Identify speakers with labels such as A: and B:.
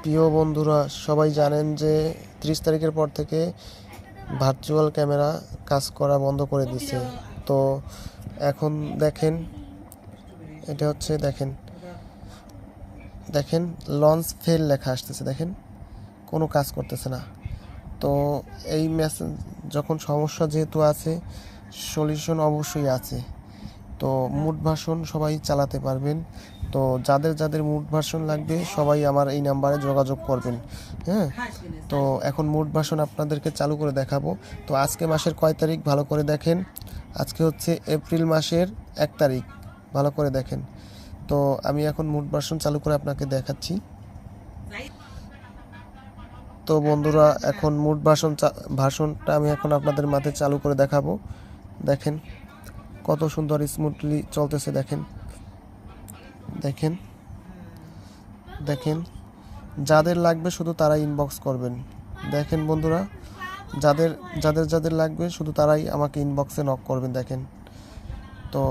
A: প্রিয় বন্ধুরা, সবাই জানেন যে 30 তারিখের পর থেকে ভার্চুয়াল ক্যামেরা কাজ করা বন্ধ করে দিছে। তো এখন দেখেন, এটা হচ্ছে দেখেন দেখেন লঞ্চ ফেল লেখা আসতেছে, দেখেন কোনো কাজ করতেছে না। তো এই মেসেজ যখন সমস্যা যেহেতু আছে, সলিউশন অবশ্যই আছে। তো মুড ভার্সন সবাই চালাতে পারবেন। তো যাদের যাদের মুড ভার্সন লাগবে সবাই আমার এই নাম্বারে যোগাযোগ করবেন। হ্যাঁ, তো এখন মুড ভার্সন আপনাদেরকে চালু করে দেখাবো। তো আজকে মাসের কয় তারিখ ভালো করে দেখেন। আজকে হচ্ছে এপ্রিল মাসের 1 তারিখ, ভালো করে দেখেন। তো আমি এখন মুড ভার্সন চালু করে আপনাকে দেখাচ্ছি। তো বন্ধুরা, এখন মুড ভার্সনটা আমি এখন আপনাদের মাঝে চালু করে দেখাবো। দেখেন কত সুন্দর স্মুথলি চলতেছে। দেখেন দেখেন দেখেন যাদের লাগবে শুধু তারাই ইনবক্স করবেন। দেখেন বন্ধুরা, যাদের যাদের যাদের লাগবে শুধু তারাই আমাকে ইনবক্সে নক করবেন। দেখেন তো